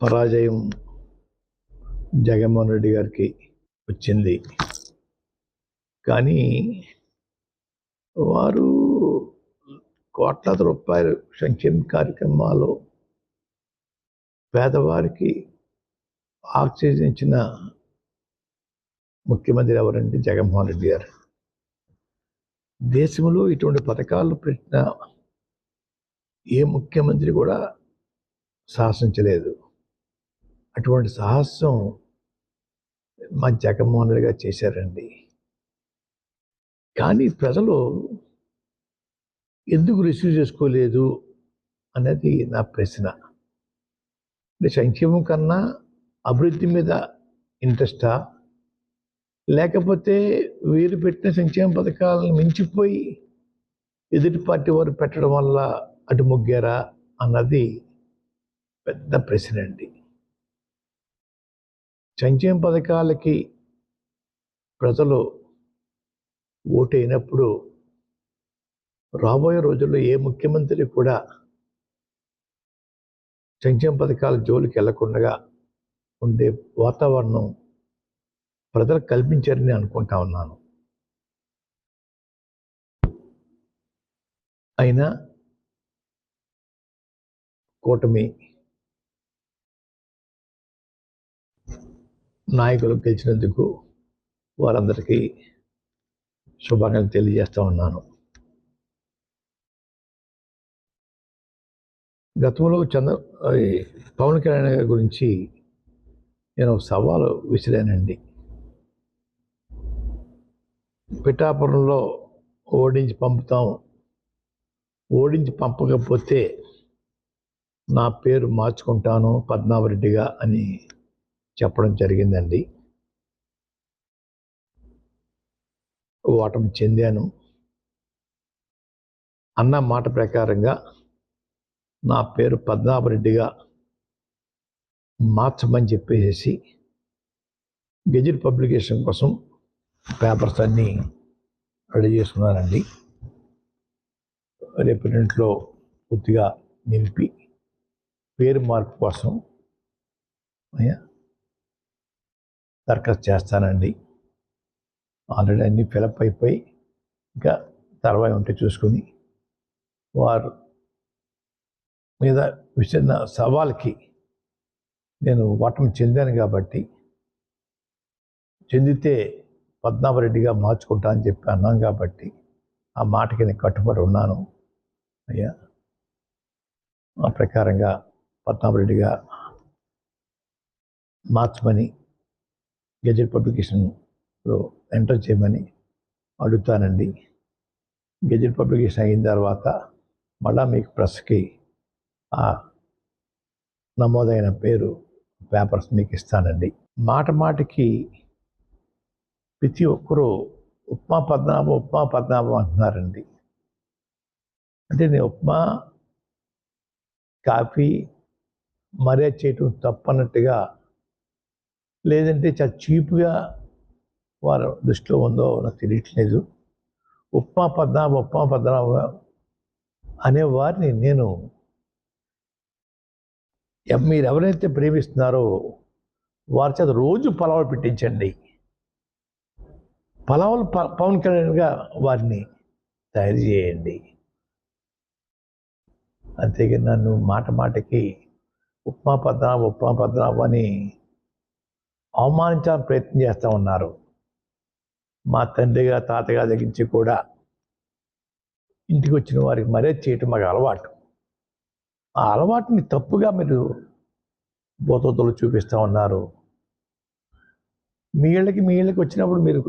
పరాజయం జగన్మోహన్ రెడ్డి గారికి వచ్చింది. కానీ వారు కోట్లాది రూపాయలు సంక్షేమ కార్యక్రమాలు పేదవారికి ఆక్సిజన్ ఇచ్చిన ముఖ్యమంత్రి ఎవరంటే జగన్మోహన్ రెడ్డి గారు. దేశంలో ఇటువంటి పథకాలు పెట్టిన ఏ ముఖ్యమంత్రి కూడా సాహసించలేదు. అటువంటి సాహసం మా జగన్మోహన్ రెడ్డి గారు చేశారండి. కానీ ప్రజలు ఎందుకు రిసీవ్ చేసుకోలేదు అనేది నా ప్రశ్న. అంటే సంక్షేమం కన్నా అభివృద్ధి మీద ఇంట్రెస్టా, లేకపోతే వీరు పెట్టిన సంక్షేమ పథకాలను మించిపోయి ఎదుటి పార్టీ వారు పెట్టడం వల్ల అటు మొగ్గారా అన్నది పెద్ద ప్రశ్న అండి. సంక్షేమ పథకాలకి ప్రజలు ఓటైనప్పుడు రాబోయే రోజుల్లో ఏ ముఖ్యమంత్రి కూడా సంక్షేమ పథకాల జోలికి వెళ్లకుండా ఉండే వాతావరణం ప్రజలకు కల్పించారని అనుకుంటా ఉన్నాను. అయినా కూటమి నాయకులు గెలిచినందుకు వారందరికీ శుభాకాంక్షలు తెలియజేస్తూ ఉన్నాను. గతంలో పవన్ కళ్యాణ్ గారి గురించి నేను సవాలు విసిరానండి. పిఠాపురంలో ఓడించి పంపుతాం, ఓడించి పంపకపోతే నా పేరు మార్చుకుంటాను పద్మావరెడ్డిగా అని చెప్పడం జరిగిందండి. ఓటమి చెందాను. అన్న మాట ప్రకారంగా నా పేరు పద్మావరెడ్డిగా మార్చమని చెప్పేసి గెజిట్ పబ్లికేషన్ కోసం పేపర్స్ అన్నీ రెడీ చేసుకున్నానండి. రేపు ఇంట్లో పూర్తిగా నింపి పేరు మార్పు కోసం దరఖాస్తు చేస్తానండి. ఆల్రెడీ అన్నీ ఫిలప్ అయిపోయి ఇంకా తర్వాత ఉంటే చూసుకుని వారు మీద విసిరిన సవాల్కి నేను ఓటమి చెందాను కాబట్టి చెందితే పద్మావరెడ్డిగా మార్చుకుంటా అని చెప్పి అన్నాం కాబట్టి ఆ మాటకి నేను కట్టుబడి ఉన్నాను అయ్యా. ఆ ప్రకారంగా పద్మావరెడ్డిగా మార్చమని గెజెట్ పబ్లికేషన్లో ఎంటర్ చేయమని అడుగుతానండి. గెజెట్ పబ్లికేషన్ అయిన తర్వాత మళ్ళా మీకు ప్రెస్కి ఆ నమోదైన పేరు పేపర్స్ మీకు ఇస్తానండి. మాటికి ప్రతి ఒక్కరూ ఉప్మా పద్మనాభం అంటున్నారండి. అంటే నేను ఉప్మా కాఫీ మర్యాద చేయటం తప్పన్నట్టుగా, లేదంటే చాలా చీప్గా వారు దృష్టిలో ఉందో నాకు తెలియట్లేదు. ఉప్మా పద్మనాభం అనే వారిని నేను మీరు ఎవరైతే ప్రేమిస్తున్నారో వారి చేత రోజు పలావులు పెట్టించండి. పలావులు పవన్ కళ్యాణ్గా వారిని తయారు చేయండి. అంతేగాని నన్ను మాటికి ఉప్మా పద్మనాభం అని అవమానించాలని ప్రయత్నం చేస్తూ ఉన్నారు. మా తండ్రిగా తాతగా దగ్గరించి కూడా ఇంటికి వచ్చిన వారికి మర్యాద చేయటం మాకు అలవాటు. ఆ అలవాటుని తప్పుగా మీరు బోతలు చూపిస్తూ ఉన్నారు. మీ ఇళ్ళకి వచ్చినప్పుడు మీరు